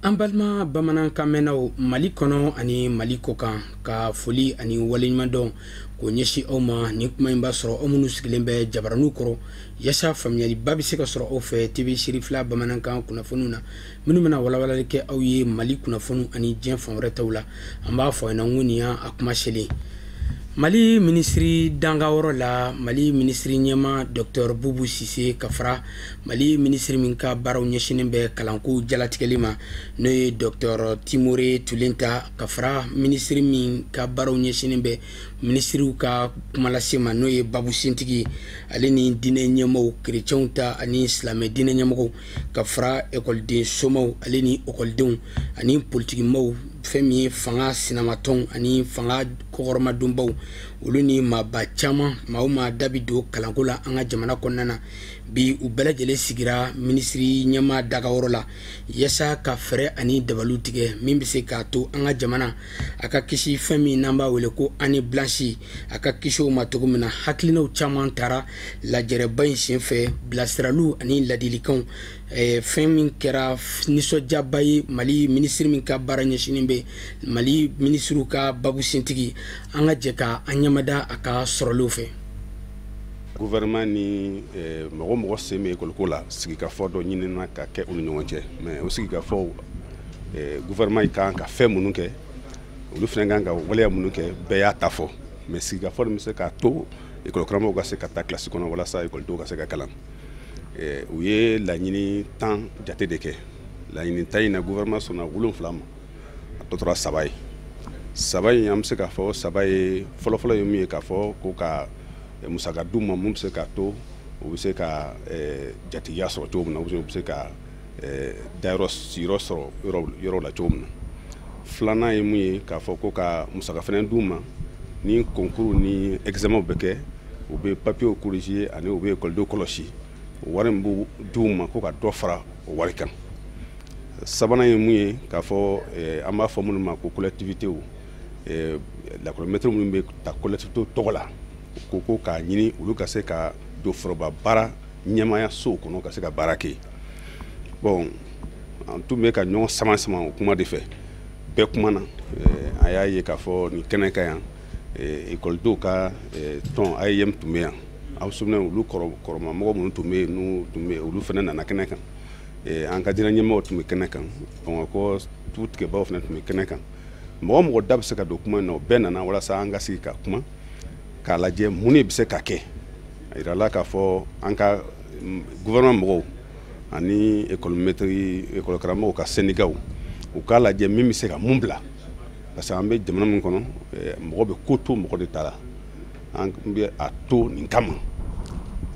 Ambalma bamanan kamenaw Mali kono ani Mali kokan ka foli ani waleɲuman dɔn ko ɲɛsi aw ma ni kuma in b'a sɔrɔ aw minnu sigilen bɛ jabaraniw kɔrɔ yasa faamuyaliba bɛ se ka sɔrɔ aw fɛ TV série 2 bamanankan kunnafoniw na minnu bɛna walawalali kɛ aw ye Mali kunnafoniw ani diɲɛ fan wɛrɛ taw la an b'a fɔ ɲɛna ko nin y'a kuma selen Mali ministri dangaworo la Mali ministri ɲɛma Dr Boubou Cissé ka fara Mali ministri min ka baaraw ɲɛsinen bɛ kalanko jalatigɛli ma n'o ye Dr Timore Tulenta ka fara ministri min ka baaraw ɲɛsinen bɛ ministriw ka kumalase ma n'o ye Babu Sintigi ale ni diinɛ ɲɛmɔgɔw chrétienw ta ani silamɛ diinɛ ɲɛmɔgɔw ka fara école somaw ale ni écoledenw ani politique maw fɛn min ye fanga sinamatɔnw ani fanga kɔkɔrɔmadonbaw olu ni maaba caman maa o maa da bi don kalanko la an ka jamana kɔnɔna na bi u bɛɛ lajɛlen sigira ministri ɲɛma dagayɔrɔ la yasa ka fɛɛrɛ ani dabaliw tigɛ min bɛ se k'a to an ka jamana a ka kisi fɛn min n'an b'a wele ko année blanche a ka kisi o ma cogo min na hakilinaw caman taara lajɛrɛba in senfɛ bilasiraliw ani ladilikanw fɛn min kɛra nisɔndiyaba ye Mali ministri min ka baara ɲɛsinen bɛ Mali ministriw ka Babu Sintigi an ka jɛ ka an ɲamada a ka sɔrɔliw fɛ. Gouvernement ni mɔgɔ sen bɛ école ko la sigikafɔ dɔ ɲinina ka kɛ u ni ɲɔgɔn cɛ mais o sigikafɔ gouvernement kan ka fɛn minnu kɛ olu fana kan ka waleya minnu kɛ bɛɛ y'a ta fɔ mais sigikafɔ bɛ se k'a to école karamɔgɔw ka se ka taa classe kɔnɔ walasa écoledenw ka se ka kalan u ye laɲini 10 jate de kɛ laɲini 10 in na gouvernement sɔnna 7 ma a tɔ tora 3 ye 3 in an bɛ se k'a fɔ 3 ye fɔlɔfɔlɔ ye min ye k'a fɔ ko ka musaka d'u ma mun bɛ se k'a to u bɛ se ka jatigiya sɔrɔ cogo min na u bɛ se ka dayɔrɔ siyɔrɔ sɔrɔ yɔrɔ la cogo min na filanan ye mun ye k'a fɔ ko ka musaka fana d'u ma ni concours ni examen bɛ kɛ u bɛ papier corriger ani u bɛ écoledenw kɔlɔsi wari min b'u d'u ma ko ka dɔ fara o wari kan sabanan ye mun ye k'a fɔ an b'a fɔ minnu ma ko collectivitéw lakɔli maître minnu bɛ ta collectivité tɔgɔ la ko k'a ɲini olu ka se ka don foroba baara ɲɛmaya sow kɔnɔ ka se ka baara kɛ bon an tun bɛ ka ɲɔgɔn sama o kuma de fɛ bɛɛ kuma na a y'a ye k'a fɔ nin kɛnɛ ka yan écoledenw ka tɔn AEM tun bɛ yan aw souvenez olu kɔrɔmamɔgɔ minnu tun bɛ yen n'u tun bɛ olu fana nana kɛnɛ kan an ka diinɛ ɲɛmɔgɔw tun bɛ kɛnɛ kan Bamakɔ tutigɛbaw fana tun bɛ kɛnɛ kan mɔgɔ mɔgɔ da bɛ se ka don kuma in na o bɛɛ nana walasa an ka sigi ka kuma k'a lajɛ mun de bɛ se ka kɛ a yirala k'a fɔ an ka gouvernement mɔgɔw ani école karamɔgɔw ka syndicat u k'a lajɛ min bɛ se ka mun bila parce que an bɛ jamana min kɔnɔ mɔgɔ bɛ ko to mɔgɔ de ta la an bɛ a to nin kama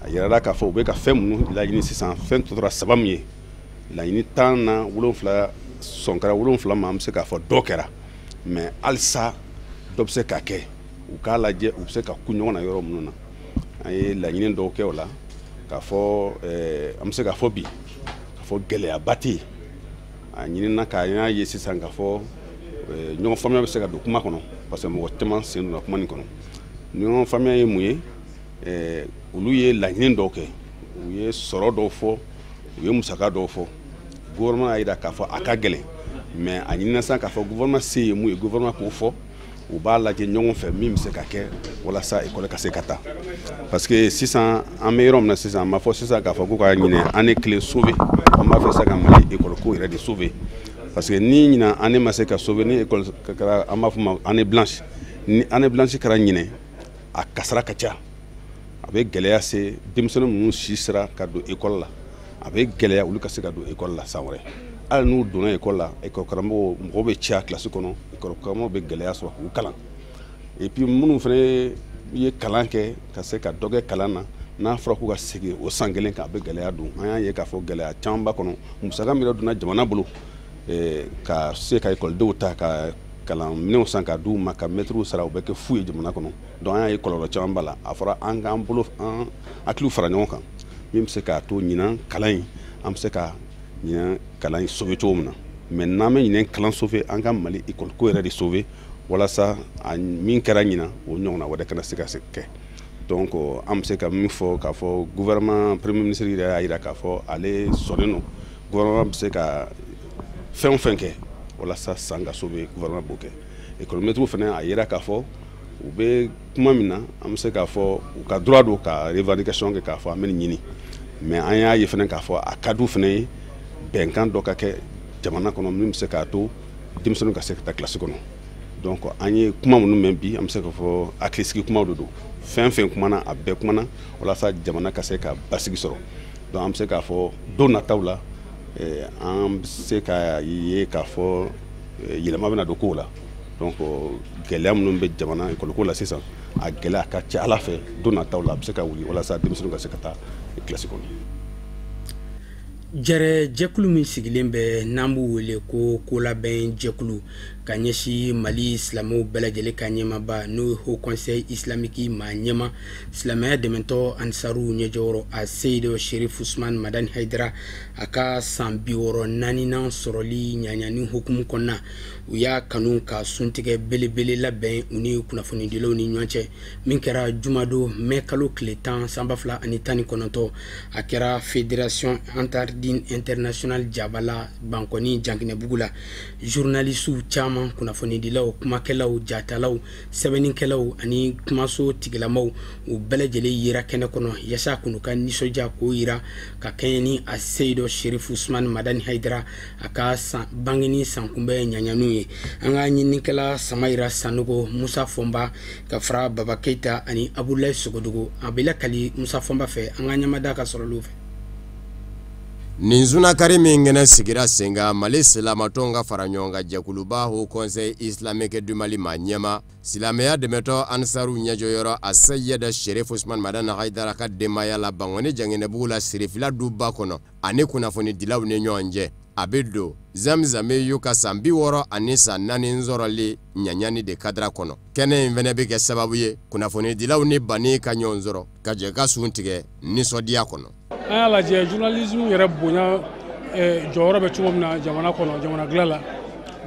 a yirala k'a fɔ u bɛ ka fɛn minnu laɲini sisan fɛn tɔ tora 3 min ye laɲini 17 sɔnkara 7 ma an bɛ se k'a fɔ dɔ kɛra mais halisa dɔ bɛ se ka kɛ u k'a lajɛ u bɛ se ka ku ɲɔgɔn na yɔrɔ minnu na an ye laɲini dɔw kɛ o la k'a fɔ an bɛ se k'a fɔ bi k'a fɔ gɛlɛyaba tɛ yen a ɲinina k'a y'a ye sisan k'a fɔ ɲɔgɔn faamuya bɛ se ka don kuma kɔnɔ parce que mɔgɔ caman sen donna kuma nin kɔnɔ ɲɔgɔn faamuya ye mun ye olu ye laɲini dɔw kɛ u ye sɔrɔ dɔw fɔ u ye musaka dɔw fɔ gouvernement y'a jira k'a fɔ a ka gɛlɛn mais a ɲinina sisan k'a fɔ gouvernement se ye mun ye gouvernement k'o fɔ u b'a lajɛ ɲɔgɔn fɛ min bɛ se ka kɛ walasa école ka se ka taa parce que sisan an bɛ yɔrɔ min na sisan an b'a fɔ sisan k'a fɔ ko ka ɲinɛ année kelen sauver an b'a fɛ sisan ka Mali école ko yɛrɛ de sauver parce que ni ɲinɛ année ma se ka sauver ni école kɛra an b'a fɔ ma année blanche ni année blanche kɛra ɲinɛ a kasara ka ca a bɛ gɛlɛya se denmisɛnnin minnu si sera ka don école la a bɛ gɛlɛya olu ka se ka don école la san wɛrɛ hali n'u donna école la école karamɔgɔ mɔgɔw bɛ caya classe kɔnɔ école karamɔgɔ bɛ gɛlɛya sɔrɔ k'u kalan et puis minnu fana ye kalan kɛ ka se ka dɔ kɛ kalan na n'a fɔra k'u ka segin o san kelen kan a bɛ gɛlɛya don an y'a ye k'a fɔ gɛlɛya camanba kɔnɔ musaka min yɛrɛ donna jamana bolo ka se ka écoledenw ta ka kalan minɛnw san ka d'u ma ka maîtres sara u bɛ kɛ fu ye jamana kɔnɔ donc an y'a ye kɔlɔlɔ caman b'a la a fɔra an k'an bolo an hakiliw fara ɲɔgɔn kan min bɛ se k'a to ɲinan kalan in an bɛ se ka ɲinan kalan in sauver cogo min na mais n'an bɛ ɲinɛ kalan sauver an ka Mali école ko yɛrɛ de sauver walasa a min kɛra ɲina o ɲɔgɔnna wɛrɛ kana se ka kɛ. Donc an bɛ se ka min fɔ k'a fɔ gouvernement premier ministre yɛrɛ y'a yira k'a fɔ ale sɔnnen don gouvernement bɛ se ka fɛn o fɛn kɛ walasa san ka sauver gouvernement b'o kɛ. École maître fana a yira k'a fɔ u bɛ kuma min na an bɛ se k'a fɔ u ka droit don ka revendication kɛ k'a fɔ an bɛ nin ɲini mais an y'a ye fana k'a fɔ a ka d'u fana ye bɛnkan dɔ ka kɛ jamana kɔnɔ min bɛ se k'a to denmisɛnninw ka se ka taa kilasi kɔnɔ. Donc an ye kuma minnu mɛn bi an bɛ se k'a fɔ hakilisigi kumaw de don fɛn fɛn kumana a bɛɛ kumana walasa jamana ka se ka basigi sɔrɔ. Donc an bɛ se k'a fɔ don nataw la an bɛ se k'a ye k'a fɔ yɛlɛma bɛna don kow la. Donc gɛlɛya minnu bɛ jamana école ko la sisan a gɛlɛya ka ca Ala fɛ don nataw la a bɛ se ka wuli walasa denmisɛnninw ka se ka taa kilasi kɔnɔ. Jɛrɛ jɛkulu min sigilen bɛ n'an b'u wele ko kolabɛn jɛkulu ka ɲɛsin Mali silamɛw bɛɛ lajɛlen ka ɲɛmaaba n'o ye Haut Conseil Islamique maa ɲɛma silamɛya dɛmɛtɔ Ansaru ɲɛjɔyɔrɔ a Seyidu Sherif Usman Madani Haidara a ka san 64nan sɔrɔli ɲaɲani hukumu kɔnɔna u y'a kanu ka suntigɛ belebele labɛn u ni kunnafonidilaw ni ɲɔgɔn cɛ min kɛra jumadon mai kalo tile 10 san 2019 a kɛra Fédération Antardine International Jabala Bankɔni Jankinɛbugu la journalistes caman kunnafonidilaw kumakɛlaw jatalaw sɛbɛnnikɛlaw ani kumaso tigilamaw u bɛɛ lajɛlen yira kɛnɛ kɔnɔ yasa kunu ka nisɔndiya k'o yira ka kɛɲɛ ni a Seyidu Sherif Usman Madani Haidara a ka bangeni sankunbɛ ɲaɲanu ye an ka ɲininikɛla Samayira Sanogo Musa Fɔnba ka fara Baba Keita ani Abulayi Sogodogo a bɛ lakali Musa Fɔnba fɛ an ka ɲamada ka sɔrɔ olu fɛ. Nin sunakari min ŋɛnɛ sigira sen kan Mali silamatɔnw ka fara ɲɔgɔn kan jɛkuluba Haut Conseil Islamique du Mali maa ɲɛma silamɛya dɛmɛtɔ Ansaru ɲɛjɔyɔrɔ a Seyidu Sherif Usman Madani Haidara ka denbaya la Bankɔni Jankinɛbugu la sirifila duba kɔnɔ ani kunnafonidilaw ni ɲɔgɔn cɛ a bɛ don Zamzame y'u ka san 60 ani san 4 sɔrɔli ɲaɲani de kadira kɔnɔ. Kɛnɛ in fɛnɛ bɛ kɛ sababu ye kunnafonidilaw ni bani ka ɲɔgɔn sɔrɔ ka jɛ ka sun tigɛ nisɔndiya kɔnɔ. An y'a lajɛ journalisme yɛrɛ bonya jɔyɔrɔ bɛ cogo min na jamana kɔnɔ jamana dilan la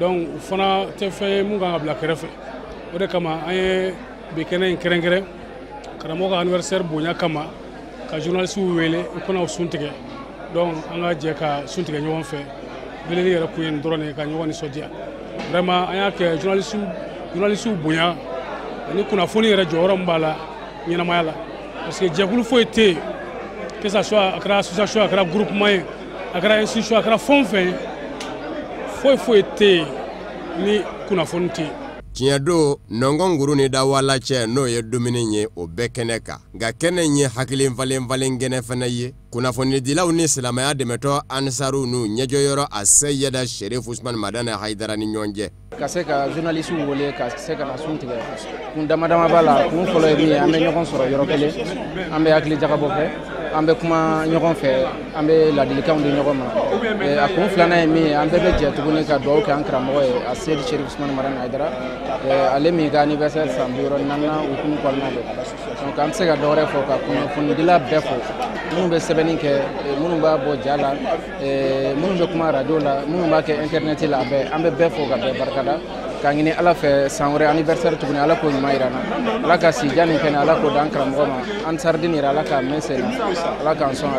donc o fana tɛ fɛn ye mun kan ka bila kɛrɛfɛ o de kama an ye bi kɛnɛ in kɛrɛnkɛrɛn karamɔgɔ ka anniversaire bonya kama ka journalistes wele u kana sun tigɛ donc an ka jɛ ka sun tigɛ ɲɔgɔn fɛ weleli yɛrɛ kun ye nin dɔrɔn de ye ka ɲɔgɔn nisɔndiya vraiment an y'a kɛ journalistes bonya ani kunnafoni yɛrɛ jɔyɔrɔ min b'a la ɲɛnamaya la parce que jɛkulu foyi tɛ yen que ça soit à la association, à la groupement, à la institution, à la fond fin, faut être ni kunnafoni tɛ. Tiɲɛ don nɔngɔn guru ni dawala cɛ n'o ye dumuni ye o bɛɛ kɛnɛ kan nka kɛnɛ in ye hakili falen gɛnɛ fana ye kunnafonidilaw ni silamɛya dɛmɛtɔ Ansaru n'u ɲɛjɔyɔrɔ a Seyidu Sherif Usman Madani Haidara ni ɲɔgɔn cɛ. Ka se ka journalistes wele ka se ka na sun tigɛ kun dama b'a la kun fɔlɔ ye min ye an bɛ ɲɔgɔn sɔrɔ yɔrɔ kelen an bɛ hakili jagabɔ kɛ an bɛ kuma ɲɔgɔn fɛ an bɛ ladilikanw di ɲɔgɔn ma a kun filanan ye min ye an bɛɛ bɛ jɛ tuguni ka dugawu kɛ an karamɔgɔ ye a Seyidu Sherif Usman Madani Haidara ale min ka anniversaire san 64nan hukumu kɔnɔna don donc an bɛ se ka dɔ wɛrɛ fɔ ka kunnafonidila bɛɛ fɔ minnu bɛ sɛbɛnni kɛ minnu b'a bɔ ja la minnu bɛ kuma radio la minnu b'a kɛ internet la an bɛ bɛɛ fɔ ka bɛɛ barikada k'a ɲini Ala fɛ san wɛrɛ anniversaire tuguni Ala k'o ɲuman yira n na Ala ka si jan nin kɛnɛ Ala k'o d'an karamɔgɔ ma Ansardine yɛrɛ Ala k'a mɛn sen na Ala k'an sɔn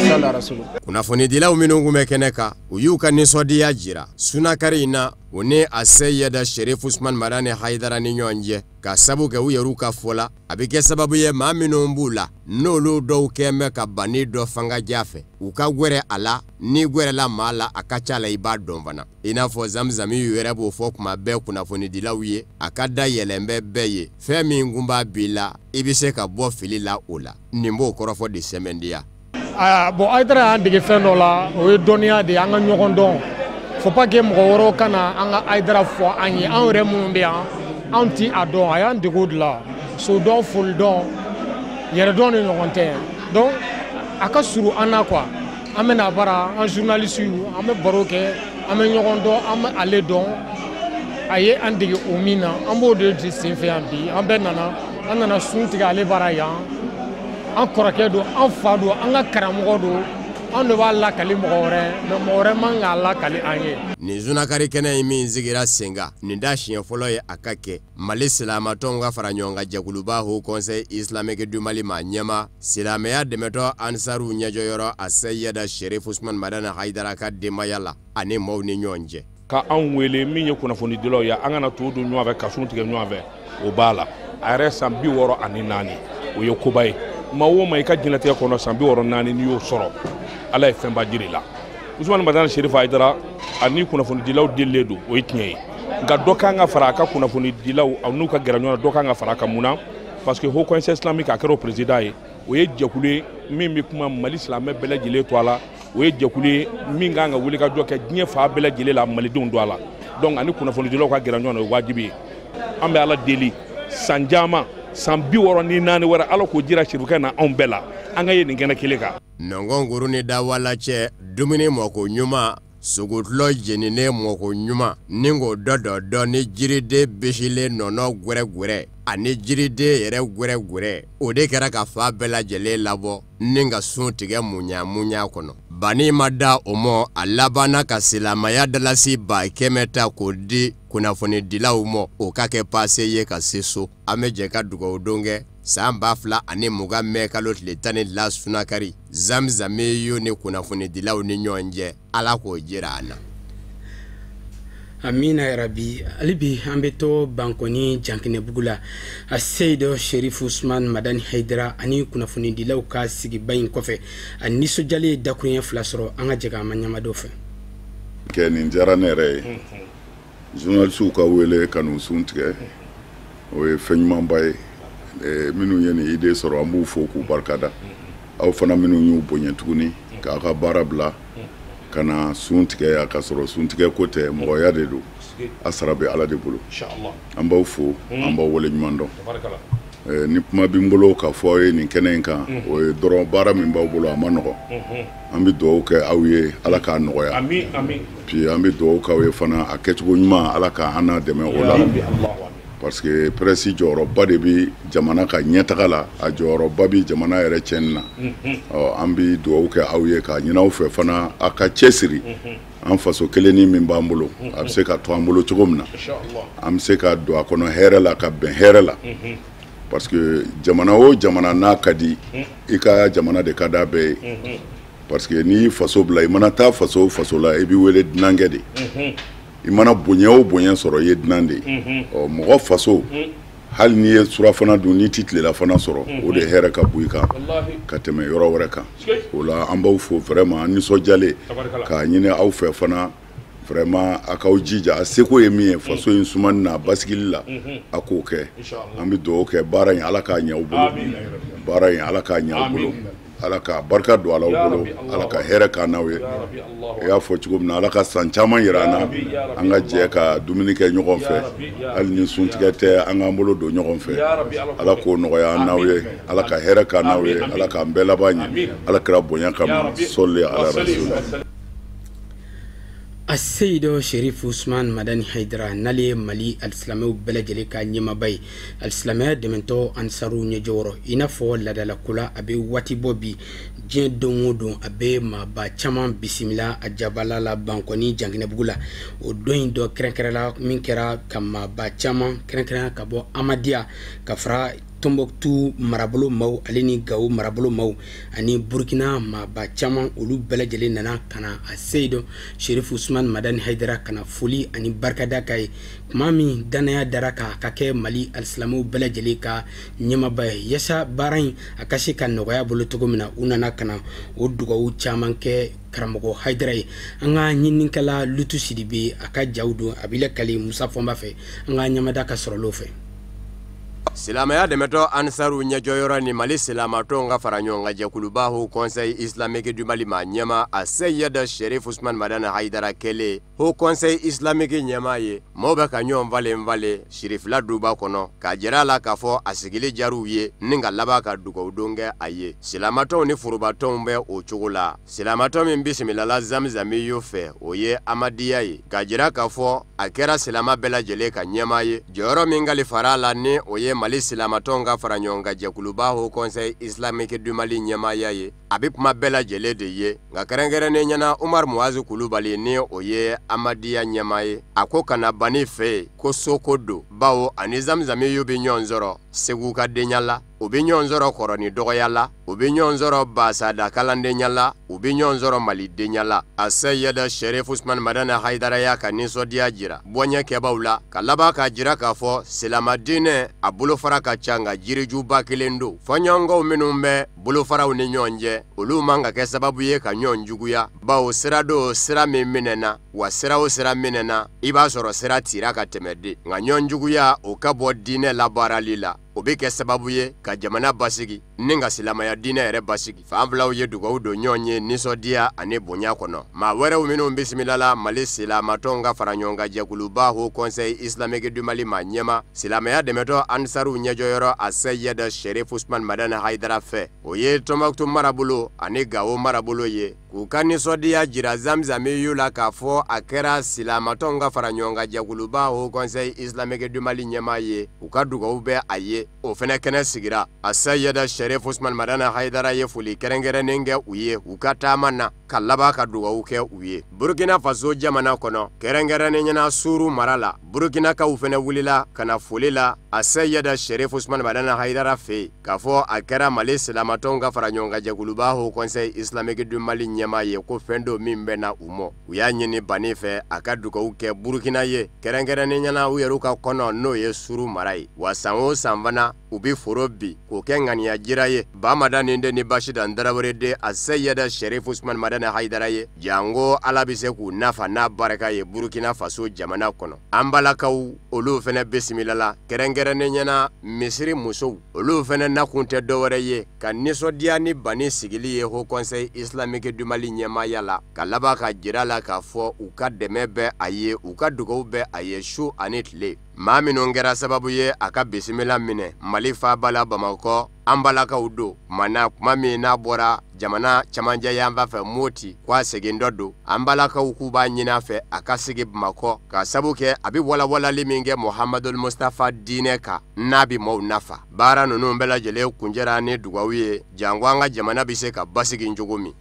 sallallahu rasulu. Kunnafonidilaw minnu kun bɛ kɛnɛ kan u y'u ka nisɔndiya jira sunakari in na u ni a Seyidu Sherif Usman Madani Haidara ni ɲɔgɔn cɛ ka sabu kɛ u yɛrɛw ka fɔ la a bɛ kɛ sababu ye maa minnu b'u la n'olu dɔw kɛn bɛ ka bani dɔ fangaja fɛ u ka gwɛrɛ a la ni gwɛrɛla maa la a ka ca la i b'a dɔn fana i n'a fɔ Zamzami yɛrɛ b'o fɔ kuma bɛɛ kunnafonidilaw ye a ka da yɛlɛn bɛ bɛɛ ye fɛn min kun b'a b'i la i bɛ se ka bɔ fili la o la nin b'o kɔrɔfɔ de sɛmɛndiya. Bon Haidara y'an dege fɛn dɔ la o ye dɔnniya de ye an ka ɲɔgɔn dɔn faut pas que mɔgɔ wɛrɛw ka na an ka Haidara fɔ an ye an yɛrɛ minnu bɛ yan anw ti a dɔn a y'an dege o de la so dɔn foli dɔn yɛrɛ dɔn ni ɲɔgɔn tɛ donc a ka surun an na quoi an bɛ na baara an journalistes an bɛ baro kɛ an bɛ ɲɔgɔn dɔn an bɛ ale dɔn a ye an dege o min na an b'o de sen fɛ yan bi an bɛɛ nana sun tigɛ ale baara yan an kɔrɔkɛ don an fa don an ka karamɔgɔ don an de b'a lakali mɔgɔ wɛrɛ mais mɔgɔ wɛrɛ man k'a lakali an ye. Nin zunakari kɛnɛ ye min sigira senga nin da siɲɛ fɔlɔ ye a ka kɛ Mali silamatɔnw ka fara ɲɔgɔn kan jɛkuluba Haut Conseil islamique du Mali ma ɲɛma silamɛya dɛmɛtɔ Ansaru ɲɛjɔyɔrɔ a Seyida Sherif Usman Madani Haidara ka denbaya la ani maaw ni ɲɔgɔn cɛ. Ka an wele min ye kunnafoni dilaw ye an kana to don ɲɔgɔn fɛ ka sun tigɛ ɲɔgɔn fɛ o b'a la a yɛrɛ san 64 o ye koba ye maa o maa i ka diɲɛlatigɛ kɔnɔ san 64 n'i y'o sɔrɔ Ala ye fɛnba jira i la. Usman Madani Sherif Haidara ani kunnafoni dilaw delilen don o ye tiɲɛ ye nka dɔ kan ka fara a ka kunnafoni dilaw n'u ka gɛrɛ ɲɔgɔn na dɔ kan ka fara a kan mun na parce que Haut Conseil islamique a kɛra o président ye o ye jɛkulu ye min bɛ kuma Mali silamɛ bɛɛ lajɛlen to a la o ye jɛkulu ye min kan ka wuli ka jɔ kɛ diɲɛ fa bɛɛ lajɛlen la malidenw do a la donc ani kunnafoni dilaw ka gɛrɛ ɲɔgɔn na o ye wajibi ye an bɛ Ala deli san caman san 64 wɛrɛ Ala k'o jira Sherifukɛ na anw bɛɛ la an ka ye nin kɛnɛ kelen kan. Nɔngɔnkuru ni dawala cɛ dumuni mɔko ɲuman sogotulɔ jeninen mɔko ɲuman ni k'o dɔ ni jiriden bisilen nɔnɔ gwɛrɛgwɛrɛ ani jiriden yɛrɛ gwɛrɛgwɛrɛ o de kɛra ka fa bɛɛ lajɛlen labɔ ni ka sun tigɛ muɲa kɔnɔ. Bani ma da o mɔ a labanna ka silamɛya dalasi 100 ta k'o di kunnafoni dilaw mɔ o ka kɛ paase ye ka se so. An bɛ jɛ ka dugawu don kɛ san 2020 mɛn kalo tile 12 sunakari zamzamiyo ni kunnafoni dilaw ni ɲɔgɔn cɛ Ala k'o jira an na. Amina yarabi alibi an bɛ to Bankoni Jankinɛbugu la a Seyida Sherif Usman Madani Haidara ani kunnafoni dilaw ka sigiba in kɔfɛ a nisɔndiyalen dakuruɲɛ 2 sɔrɔ an ka jɛ k'an ma ɲɛmadenw fɛ. Kɛ nin diyara ne yɛrɛ ye journalistes ka wele ka n'u sun tigɛ o ye fɛn ɲumanba ye minnu ye nin idée sɔrɔ an b'u fo k'u barikada aw fana minnu y'u bonya tuguni k'a ka baara bila ka na sun tigɛ a ka sɔrɔ sun tigɛ ko tɛ mɔgɔya de don a sara bɛ Ala de bolo an b'aw fo an b'aw wale ɲuman dɔn ni kuma bɛ n bolo ka fɔ aw ye nin kɛnɛ in kan o ye dɔrɔn baara min b'aw bolo a ma nɔgɔ an bɛ dugawu kɛ aw ye Ala k'a nɔgɔya puis an bɛ dugawu k'aw ye fana a kɛcogo ɲuman Ala k'an n'a dɛmɛ o la parce que presse jɔyɔrɔba de bɛ jamana ka ɲɛtaga la a jɔyɔrɔba bɛ jamana yɛrɛ tiɲɛni na an bɛ dugawu kɛ aw ye ka ɲini aw fɛ fana a ka cɛsiri an faso kelenni min b'an bolo a bɛ se ka to an bolo cogo min na an bɛ se ka don a kɔnɔ hɛrɛ la ka bɛn hɛrɛ la parce que jamana o jamana n'a ka di i ka jamana de ka d'a bɛɛ ye parce que n'i y'i faso bila i mana taa faso o faso la i bɛ wele dunankɛ de i mana bonya o bonya sɔrɔ i ye dunan de ye mɔgɔ faso hali n'i ye surafana dun n'i ti tilelafana sɔrɔ o de hɛrɛ ka bon i kan ka tɛmɛ yɔrɔ wɛrɛ kan o la an b'aw fo vraiment an nisɔndiyalen k'a ɲini aw fɛ fana vraiment a k'aw jija a seko ye min ye faso in sumani na basigili la a k'o kɛ an bɛ dugawu kɛ baara in Ala k'a ɲɛ aw bolo baara in Ala k'a ɲɛ aw bolo Ala ka barika don Ala bolo Ala ka hɛrɛ k'an n'aw ye i y'a fɔ cogo min na Ala ka san caman yira an na an ka jɛ ka dumuni kɛ ɲɔgɔn fɛ hali ni suntigɛ tɛ an k'an bolo don ɲɔgɔn fɛ Ala k'o nɔgɔya an n'aw ye Ala ka hɛrɛ k'an n'aw ye Ala k'an bɛɛ laban ɲɛ Ala kɛra bonya kama sɔli ala rasul. A Seyida Sherif Usman Madani Haidara n'ale ye Mali alisilamɛw bɛɛ lajɛlen ka ɲɛmaaba ye alisilamɛya dɛmɛtɔ Ansaru ɲɛjɔyɔrɔ i n'a fɔ laadalako la a bɛ waati bɔ bi diɲɛ don o don a bɛ maaba caman bisimila a jabala la Bankoni Jankinɛbugu la o don in dɔ kɛrɛnkɛrɛnla min kɛra ka maaba caman kɛrɛnkɛrɛn ka bɔ Amadiya ka fara Tombouctou marabolo maaw ale ni Gawo marabolo maaw ani Burkina maaba caman olu bɛɛ lajɛlen nana kana a Seyida Sherif Usman Madani Haidara kana foli ani barikada k'a ye kuma min danaya dara k'a ka kɛ Mali alisilamɛw bɛɛ lajɛlen ka ɲɛmaaba ye yaasa baara in a ka se ka nɔgɔya bolo cogo min na u nana kana o dugawu caman kɛ karamɔgɔ Haidara ye an ka ɲininikɛla Lutu Sidibe a ka jaw don a bɛ lakali Musa Fɔnba fɛ an ka ɲɛmada ka sɔrɔlo fɛ. Silamɛya dɛmɛtɔ Ansaru ɲɛjɔyɔrɔ ni Mali silamatɔnw ka fara ɲɔgɔn kan jɛkuluba Haut Conseil islamique du Mali ma ɲɛma a Seyida Sherif Usman Madani Haidara kɛlen Haut Conseil islamique ɲɛma ye maaw bɛ ka ɲɔgɔn valen Sherifila duba kɔnɔ k'a jira a la k'a fɔ a sigili jar'u ye ni ka laban ka dugawu don kɛ a ye silamatɔnw ni furubatɔnw bɛ o cogo la silamatɔ min bisimilala zamzamiyo fɛ o ye Amadiya ye k'a jira k'a fɔ a kɛra silama bɛɛ lajɛlen ka ɲɛma ye jɔyɔrɔ min kalifara la ni o ye Mali Silamatonga Faranyonga Jakuluba Haut Conseil Islamique du Mali ɲɛmaaya ye a bɛ kuma bɛɛ lajɛlen de ye nka kɛrɛnkɛrɛnnen ɲɛna Umar Muazu Kulubali ni o ye Amadiya ɲɛmaa ye a ko kana bani fɛ ko soko do bawo ani Zamzamiyu bɛ ɲɔgɔn sɔrɔ Segu ka denya la u bɛ ɲɔgɔn sɔrɔ kɔrɔni dɔgɔya la u bɛ ɲɔgɔn sɔrɔ basada kalandenya la u bɛ ɲɔgɔn sɔrɔ malidenya la a Seyida Sherif Usman Madana Haidara y'a ka nisɔndiya jira bɔɲɛkɛbaw la ka laban ka jira k'a fɔ silamadinɛ a bolofara ka ca nka jirijuba kelen don fɔɲɔgɔnkɔw minnu bɛ bolofaraw ni ɲɔgɔn cɛ olu man ka kɛ sababu ye ka ɲɔgɔn juguya bawo sira do sira min minɛna wa sira o sira minɛna i b'a sɔrɔ sira tira ka tɛmɛ de nka ɲɔgɔn juguya o ka bɔ diinɛ labaarali la o bɛ kɛ sababu ye ka jamana basigi ni ka silamaya diinɛ yɛrɛ basigi fan filaw ye dugawu don ɲɔgɔn ye nisɔndiya ani bonya kɔnɔ maa wɛrɛw minnu bisimilala Mali Silamatɔnw ka fara ɲɔgɔn kan jɛkuluba Haut Conseil Islamique du Mali ma ɲɛma silamaya dɛmɛtɔ Ansaru ɲɛjɔyɔrɔ a Seyida Sherif Usman Madana Haidara fɛ o ye Tɔnbɔkutu marabolo ani Gawo marabolo ye k'u ka nisɔndiya jira Zamzamiyu la k'a fɔ a kɛra Silamatɔnw ka fara ɲɔgɔn kan jɛkuluba Haut Conseil Islamique du Mali ɲɛmaa ye u ka dugawu bɛ a ye o fɛnɛ kɛnɛ sigira a Seyida Sherif Usman Madana Haidara ye foli kɛrɛnkɛrɛnnen kɛ u ye u ka taama na ka laban ka dugawu kɛ u ye Burkina Faso jamana kɔnɔ kɛrɛnkɛrɛnnen ɲɛna Suru mara la Burkinakaw fɛnɛ wulila ka na foli la a Seyida Sherif Usman Madana Haidara fɛ k'a fɔ a kɛra Mali Silamatɔnw ka fara ɲɔgɔn kan jɛkuluba Haut Conseil Islamique du Mali ɲɛmaa ye ko fɛn do min bɛ na u mɔ u y'a ɲini bani fɛ a ka dugawu kɛ Burkina ye kɛrɛnkɛrɛnnen ɲɛna u yɛrɛw ka kɔnɔ n'o ye Suru mara ye wa san o san fana u bi foro bi k'o kɛ ŋaniya jira ye Bamada nin de ni Bashida Ndarawere de a Seyida Sherif Usman Madana Haidara ye jango Ala bɛ se k'u nafa n'a barika ye Burkina Faso jamana kɔnɔ an balakaw olu fɛnɛ bisimilala kɛrɛnkɛrɛnnen ɲɛna Misiri musow olu fɛnɛ nakun tɛ dɔwɛrɛ ye ka nisɔndiya ni bani sigili ye Haut Conseil Islamique du Mali ɲɛmaaya la ka laban ka jira la k'a fɔ u ka dɛmɛ bɛ a ye u ka dugawu bɛ a ye su ani tile maa minnu kɛra sababu ye a ka bisimila minɛ Mali faaba la Bamakɔ an balakaw don mana kuma min n'a bɔra jamana cɛmancɛ yanfan fɛ Moti k'a segin dɔ don an balakaw k'u b'a ɲini a fɛ a ka sigi Bamakɔ ka sabu kɛ a bɛ walawalali min kɛ Muhamadul Mustafa diinɛ kan n'a bɛ maaw nafa baara ninnu bɛɛ lajɛlen kuncɛra ni dugawu ye jango an ka jamana bɛ se ka basigi cogo min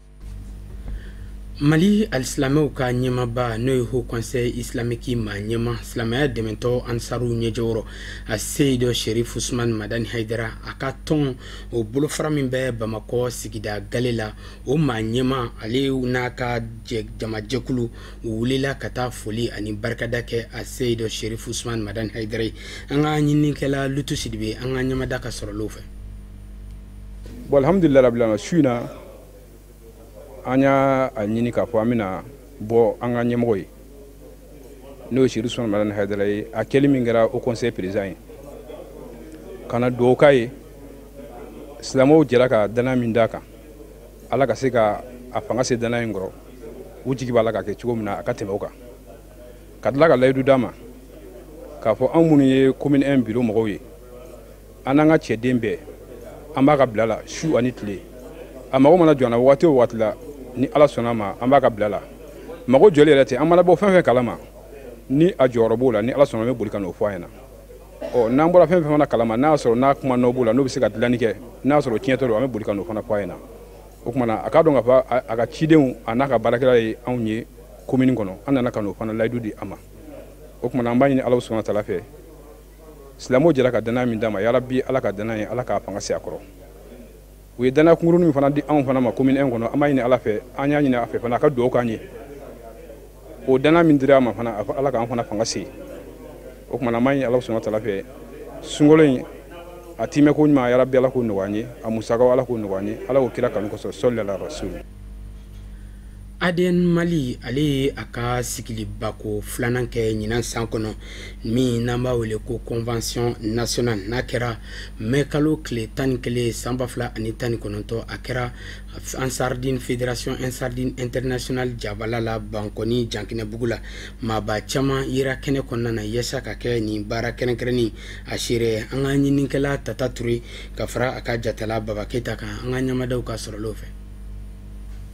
Mali alisilamɛw ka ɲɛmaba n'o ye Haut Conseil Islamique ma ɲɛma silamɛya dɛmɛtɔ Ansaru ɲɛjɔyɔrɔ a Seyida Sherif Usman Madani Haidara a ka tɔn o bolofara min bɛ Bamakɔ sigida gale la o ma ɲɛma ale n'a ka jamajɛkulu u wulila ka taa foli ani barikada kɛ a Seyida Sherif Usman Madani Haidara ye an ka ɲininikɛla Lutu Sidibe an ka ɲɛmada ka sɔrɔ l'o fɛ bon alhamdulillah rabbil alamin suina an y'a ɲini k'a fɔ an bɛna bɔ an ka ɲɛmɔgɔ ye n'o ye Sherif Usman Madani Haidara ye a kɛli min kɛra Haut Conseil président ye ka na dugawu k'a ye silamɛw jɛra ka danaya min d'a kan Ala ka se ka a fanga se danaya in kɔrɔ u jigi b'a la ka kɛ cogo min na a ka tɛmɛ o kan ka tila ka layidu d'a ma k'a fɔ anw minnu ye commune 1 bureau mɔgɔw ye an n'an ka cɛden bɛɛ an b'a ka bila la su ani tile a mago mana jɔ an na waati o waati la ni Ala sɔnna ma an b'a ka bila la mago jɔli yɛrɛ tɛ an mana bɔ fɛn fɛn kalama ni a jɔyɔrɔ b'o la ni Ala sɔnna an bɛ boli ka n'o fɔ a ɲɛna n'an bɔra fɛn fɛn fana kalama n'a y'a sɔrɔ n'a kuma nɔ b'o la n'o bɛ se ka dilanni kɛ n'a y'a sɔrɔ tiɲɛtɔ don an bɛ boli ka n'o fana fɔ a ɲɛna o kumana a k'a dɔn k'a fɔ a ka cidenw a n'a ka baarakɛla ye anw ye commune kɔnɔ an nana ka n'o fana layidu di a ma o kumana an b'a ɲini Ala sɔnna tala fɛ silamɛw jɛra ka danaya min d'a ma yarabi Ala ka danaya ye Ala k'a fanga se a kɔrɔ u ye danaya kunkurunin min fana di anw fana ma commune 1 kɔnɔ an b'a ɲini Ala fɛ an y'a ɲini a fɛ fana a ka dugawu k'an ye o danaya min dira a ma fana Ala k'an fana fanga se o kumana an b'a ɲini Ala sɔnna tala fɛ sunkalo in a timɛ ko ɲuman yarabi Ala k'o nɔgɔya an ye a musakaw Ala k'o nɔgɔya an ye Ala k'o kira kanu kosɔn sallallahu alaihi wasallam ADN Mali ale ye a ka sigilibako filanan kɛ ɲinan san kɔnɔ min n'an b'a wele ko convention nationale n'a kɛra mai kalo tile 11 san 2019 a kɛra Ansardine Fédération Ansardine International Jabala la Bankɔni Jankinɛbugu la maaba caman yera kɛnɛ kɔnɔna na yasa ka kɛ nin baara kɛrɛnkɛrɛnni a seere an ka ɲininikɛla Tata Ture ka fara a ka jatala Baba Keyita kan an ka ɲamadaw ka sɔrɔ l'o fɛ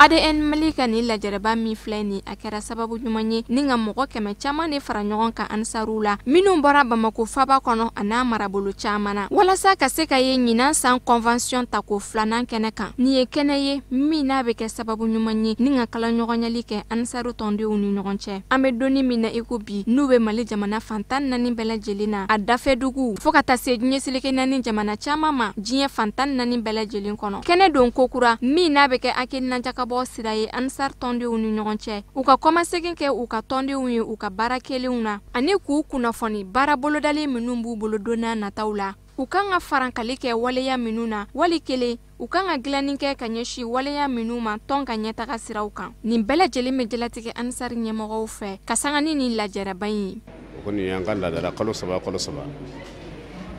ADN Malika ni lajaraba mi fleni akera sababu nyumanye ninga moko keme chama ne fara ɲɔgɔn ka ansarula minnu bɔra Bamako faba kɔnɔ ana marabolo camana walasa ka se ka ye ɲinan san convention ta ko filanan kɛnɛ kan ni ye kɛnɛ ye min n'a bɛ kɛ sababu ɲuman ye ninga kala ɲɔgɔnyali kɛ ansaru tɔndenw ni ɲɔgɔn cɛ an bɛ donni min na iko bi n'u bɛ Mali jamana fantan naani bɛɛ lajɛlen na a dafe dugu fo ka taa se diɲɛ seleke naani jamana caman ma diɲɛ fantan naani bɛɛ lajɛlen kɔnɔ kɛnɛ don kokura min n'a bɛ kɛ hakilina jakabɔ sira ye ansar tɔndenw ni ɲɔgɔn cɛ u ka kɔmasegin kɛ u ka tɔndenw ye u ka baara kelenw na ani k'u kunnafoni baara bolodali minnu b'u bolo donna nataw la u kan ka farankali kɛ waleya minnu na wali kelen u kan ka dilanni kɛ ka ɲɛsi waleya minnu ma tɔn ka ɲɛtaga siraw kan nin bɛɛ lajɛlen bɛ jalatigɛ ansar ɲɛmɔgɔw fɛ ka sanga ni nin lajaraba ye o kɔni y'an ka ladala kalo saba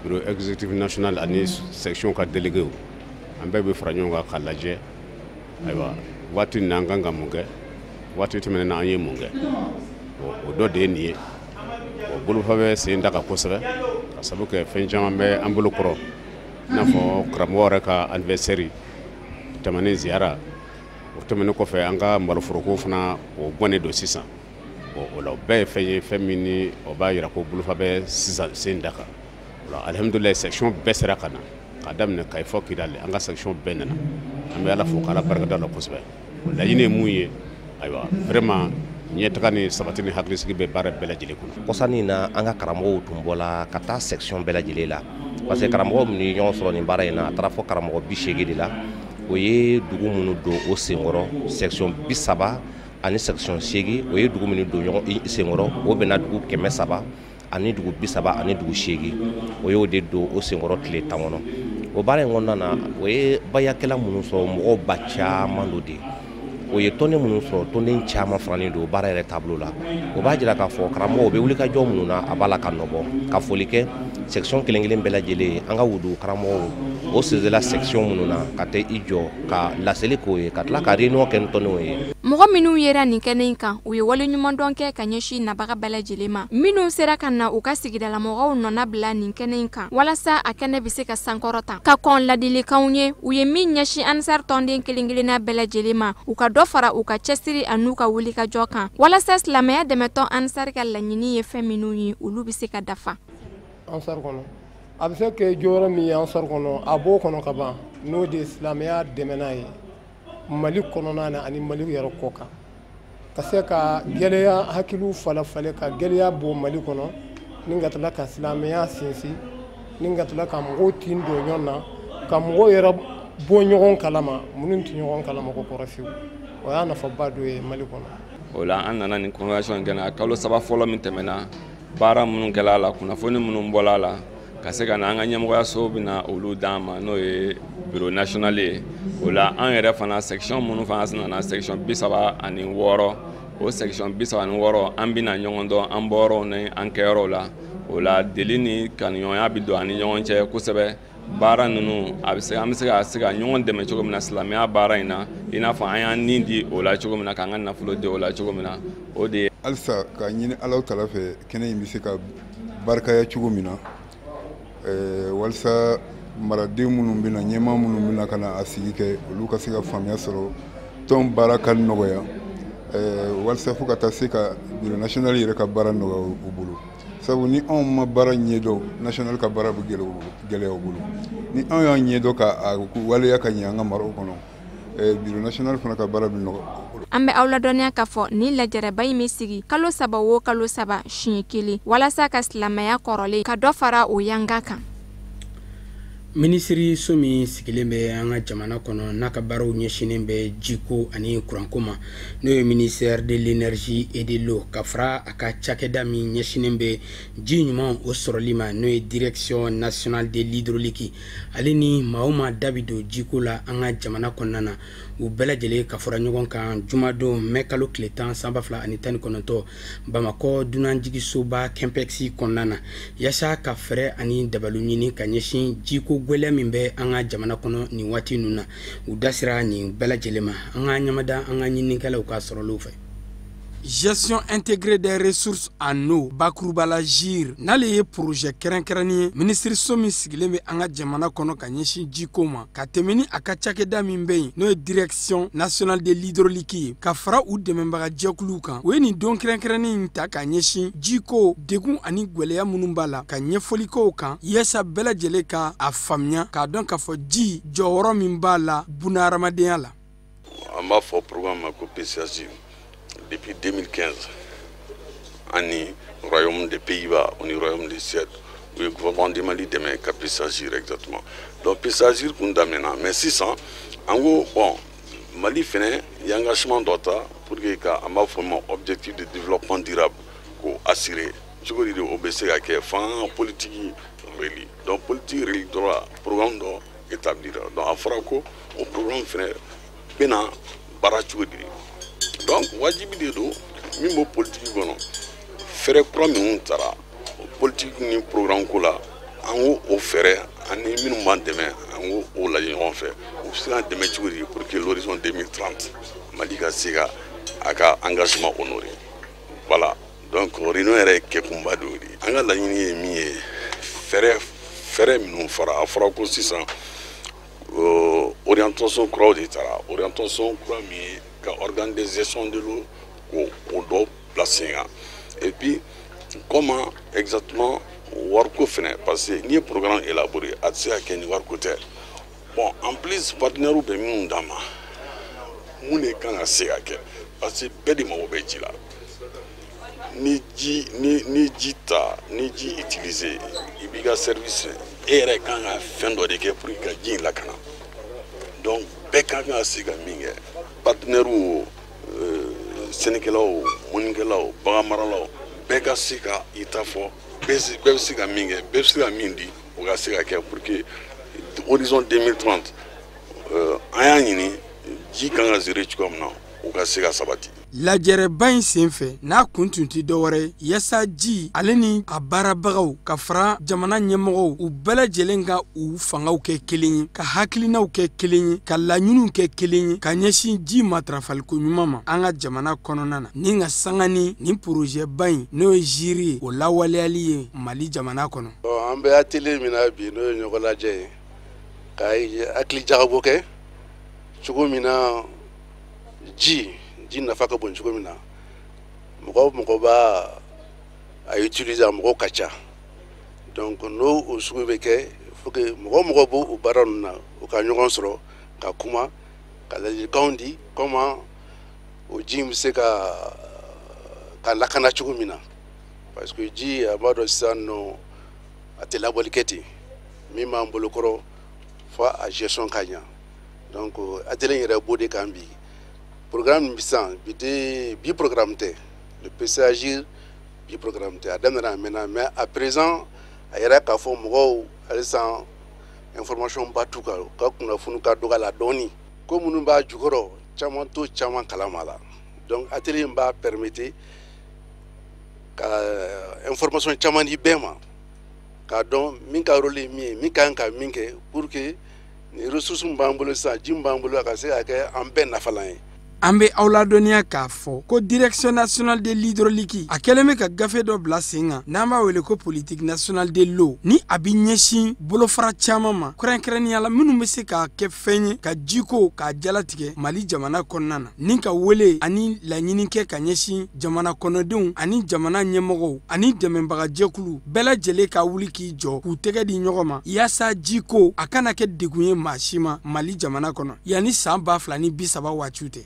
bureau exécutif national ani section ka délégué an bɛɛ bɛ fara ɲɔgɔn kan ka lajɛ ayiwa waati nin an kan ka mun kɛ waati tɛmɛnen na an ye mun kɛ o dɔ de ye nin ye o bolofa bɛ sen da ka kosɛbɛ ka sabu kɛ fɛn caman bɛ an bolo kɔrɔ i n'a fɔ karamɔgɔ yɛrɛ ka anniversaire tɛmɛnen ziyara o tɛmɛnen kɔfɛ an ka maloforoko fana o bɔnnen don sisan o la o bɛɛ ye fɛn ye fɛn min ni o b'a yira ko bolofa bɛ sisan sen da kan o la alhamdulilayi section bɛɛ sera ka na k'a daminɛ Kayi fɔ Kidali an ka section bɛɛ nana an bɛ Ala fo k'Ala barikada la kosɛbɛ o laɲini ye mun ye ayiwa vraiment ɲɛtaga ni sabati ni hakilisigi bɛ baara bɛɛ lajɛlen kɔnɔ kɔsani na an ka karamɔgɔw tun bɔla ka taa section bɛɛ lajɛlen la parce que karamɔgɔ minnu ye ɲɔgɔn sɔrɔ nin baara in na a taara fɔ karamɔgɔ 80 de la o ye dugu minnu don o senkɔrɔ section 30 ani section 8 o ye dugu minnu don ɲɔgɔn senkɔrɔ o bɛna dugu 300 ani dugu 30 ani dugu 8 o y'o de don o senkɔrɔ tile 10 kɔnɔ o baara in kɔnɔna na o ye bayakɛla minnu sɔrɔ mɔgɔw ba caman do de o ye tɔnden minnu sɔrɔ tɔnden caman faranin don baara yɛrɛ taabolo la o b'a jira k'a fɔ karamɔgɔw bɛ wuli ka jɔ minnu na a b'a la ka nɔbɔ ka foli kɛ section kelen-kelen bɛɛ lajɛlen an ka wudu karamɔgɔw o sezela section minnu na ka tɛ i jɔ ka laseli k'o ye ka tila ka réunion kɛ ni tɔndenw ye mɔgɔ minnu yera nin kɛnɛ in kan u ye wale ɲuman dɔn kɛ ka ɲɛsin nabaga bɛɛ lajɛlen ma minnu sera ka na u ka sigidala mɔgɔw nɔna bila nin kɛnɛ in kan walasa a kɛnɛ bɛ se ka sankɔrɔta ka kɔn ladilikanw ye u ye min ɲɛsin ansar tɔnden kelen-kelenna bɛɛ lajɛlen ma u ka dɔ fara u ka cɛsiri an'u ka wuli ka jɔ kan walasa silamɛya dɛmɛtɔ ansar ka laɲini ye fɛn minnu ye olu bɛ se ka dafa ansar kɔnɔ a bɛ se kɛ jɔyɔrɔ min ye ansar kɔnɔ a b'o kɔnɔ ka ban n'o de ye silamɛya dɛmɛna ye Mali kɔnɔna na ani Mali yɛrɛ kɔ kan ka se ka gɛlɛya hakiliw falafale ka gɛlɛya bɔ Mali kɔnɔ ni ka tila ka silamɛya sinsin ni ka tila ka mɔgɔw tin don ɲɔgɔn na ka mɔgɔw yɛrɛ bɔ ɲɔgɔn kalama minnu tɛ ɲɔgɔn kalama ko kɔrɔ fiyewu o y'a nafaba dɔ ye Mali kɔnɔ o la an nana nin convention kɛ na kalo 3 fɔlɔ min tɛmɛna baara minnu kɛla a la kunnafoni minnu bɔla a la ka se ka na an ka ɲɛmɔgɔyaso bɛna olu d'an ma n'o ye bureau national ye o la an yɛrɛ fana section minnu fana nana section 36 o section 36 an bɛna ɲɔgɔn dɔn an bɔyɔrɔw ni an kɛyɔrɔw la o la deli ni kanuɲɔgɔnya bɛ don ani ɲɔgɔn cɛ kosɛbɛ baara ninnu an bɛ se ka ɲɔgɔn dɛmɛ cogo min na silamɛya baara in na i n'a fɔ an y'an nin di o la cogo min na k'an ka nafolo di o la cogo min na o de ye halisa ka ɲini Alahu Taala fɛ kɛnɛ in bɛ se ka barikaya cogo min na walasa maraden minnu bɛna ɲɛmaa minnu bɛna ka na a sigi kɛ olu ka se ka faamuya sɔrɔ tɔn baara ka nɔgɔya walasa fo ka taa se ka bureau national yɛrɛ ka baara nɔgɔya u bolo sabu ni anw ma baara ɲɛdɔn national ka baara bɛ gɛlɛya u bolo ni anw y'an ɲɛdɔn ka waleya ka ɲɛ an ka maraw kɔnɔ bureau national fana ka baara bɛ nɔgɔya an bɛ aw ladɔnniya k'a fɔ ni lajaraba in bɛ sigi kalo 3 o kalo 3 siɲɛ 1 walasa ka silamɛya kɔrɔlen ka dɔ fara o yanga kan Ministri so min sigilen bɛ an ka jamana kɔnɔ n'a ka baaraw ɲɛsinnen bɛ jiko ani kuranko ma n'o ye ministère de l'énergie et de l'eau ka fara a ka cakɛda min ɲɛsinnen bɛ ji ɲuman o sɔrɔli ma n'o ye direction nationale de l'hydraulique ale ni maa o maa da bɛ don jiko la an ka jamana kɔnɔna na u bɛɛ lajɛlen ka fara ɲɔgɔn kan jumadon mɛ kalo tile 10 sanba 2019 Bamakɔ dunanjigisoba Kɛnpɛksi kɔnɔna na yaasa ka fɛɛrɛ ani dabalu ɲini ka ɲɛsin jiko gwɛlɛ min bɛ an ka jamana kɔnɔ nin waati ninnu na u dasira nin bɛɛ lajɛlen ma an ka ɲamada an ka ɲinikɛlaw ka sɔrɔliw fɛ gestion intégrée des ressources en eau bakurubala jir n'ale ye projet kɛrɛnkɛrɛnni ye ministre so min sigilen bɛ an ka jamana kɔnɔ ka ɲɛsin jiko ma ka tɛmɛ ni a ka cakɛda min bɛ yen n'o ye direction nationale de l'hydraulique ye ka fara u dɛmɛbaga jɛkuluw kan o ye nin don kɛrɛnkɛrɛnni in ta ka ɲɛsin jiko degun ani gwɛlɛya minnu b'a la ka ɲɛfɔli k'o kan yaasa bɛɛ lajɛlen ka a faamuya k'a dɔn k'a fɔ ji jɔyɔrɔ min b'a la bunahadamadenya la. An b'a fɔ programme ma ko PCAG depuis 2015 ani royaume des Pays-Bas ni royaume des Suède où le gouvernement du Mali demain ka PCAG exactement. Donc PCAG kun damena mais sisan en gros bon Mali fene engagement d'ota pour que ka an b'a fɔ ma objectif de développement durable ko assurer cogo de o bɛ se ka kɛ fan politique réli donc politique réli dɔrɔn programme dɔ établir donc a fɔra ko o programme fene bena baara cogo di donc wajibi de do min b'o politique kɔnɔ fɛrɛ kura minnu tara politique ni programme ko la an ko o fɛrɛ ani minnu b'an dɛmɛ an ko o lajɛ ɲɔgɔn fɛ u bɛ se ka dɛmɛ cogo di pour que l'horizon 2030 Mali ka se ka a ka engagement honoré voilà donc réunion yɛrɛ kɛkunba de y'o de ye an ka laɲini ye min ye fɛrɛ minnu fara a fɔra ko sisan orientation kuraw de tara orientation kura min ye ka organe de gestion de l'eau ko dɔ placer kan et puis comment exactement wariko fɛnɛ parce que n'i ye programme élaboré a tɛ se ka kɛ ni wariko tɛ bon en plus partenaires bɛ minnu d'an ma mun de kan ka se ka kɛ parce que bɛɛ de mago bɛ ji la ni ji utilisé i b'i ka service e yɛrɛ kan ka fɛn dɔ de kɛ pour que ka ji in lakana donc bɛɛ kan ka se ka min kɛ partenaires o sɛnɛkɛlaw mɔnikɛlaw baganmaralaw bɛɛ ka se ka i ta fɔ bɛɛ bɛ se ka min kɛ bɛɛ bɛ se ka min di o ka se ka kɛ pour que horizon 2030 an y'a ɲini ji kan ka gérer cogoya min na o ka se ka sabati. Lajɛrɛba in senfɛ n'a kun tun tɛ dɔwɛrɛ yaasa ji ale ni a baarabagaw ka fara jamana ɲɛmɔgɔw u bɛɛ lajɛlen ka u fangaw kɛ kelen ye ka hakilinaw kɛ kelen ye ka laɲiniw kɛ kelen ye ka ɲɛsin ji matarafaliko ɲuman ma an ka jamana kɔnɔna na ni ka sanga ni nin porojɛba in n'o ye jiri ye o lawaleyali ye Mali jamana kɔnɔ. An bɛ atelier min na bi n'o ye ɲɔgɔn lajɛ ye ka hakili jagabɔ kɛ cogo min na ji nafa ka bon cogo min na mɔgɔ b'a a utiliser mɔgɔ ka ca donc n'o o sugu bɛ kɛ faut que mɔgɔ b'o baara ninnu na o ka ɲɔgɔn sɔrɔ ka kuma ka ladilikanw di comment o ji bɛ se ka lakana cogo min na parce que ji a b'a dɔn sisan nɔ a tɛ labɔli kɛ ten min b'an bolo kɔrɔ fo a gestion ka ɲa donc atelier yɛrɛ b'o de kan bi. Programme bisan bi programme tɛ le PCAG bi programme tɛ a daminɛna maintenant mais à présent a yɛrɛ k'a fɔ mɔgɔw halisa information ba t'u kan ka kunnafoni ka dɔgɔ la dɔɔni ko minnu b'a jukɔrɔ caman to caman kalama la donc atelier in b'a permettre ka information caman di bɛɛ ma k'a dɔn min ka rôle ye min ye min ka kan ka min kɛ pour que ni ressources min b'an bolo sisan ji min b'an bolo a ka se ka kɛ an bɛɛ nafalan ye. An bɛ aw ladɔnniya k'a fɔ ko direction nationale de l'hydraulique a kɛlen bɛ ka gafe dɔ bila sen kan n'an b'a wele ko politique nationale de l'eau ni a bɛ ɲɛsin bolofara caman ma kɛrɛnkɛrɛnnenya la minnu bɛ se k'a kɛ fɛn ye ka jiko k'a jalatigɛ Mali jamana kɔnɔna na ni ka wele ani laɲini kɛ ka ɲɛsin jamana kɔnɔdenw ani jamana ɲɛmɔgɔw ani dɛmɛbaga jɛkulu bɛɛ lajɛlen ka wuli k'i jɔ k'u tɛgɛ di ɲɔgɔn ma yaasa jiko a kana kɛ degun ye maa si ma Mali jamana kɔnɔ yanni san 2030 waatiw tɛ.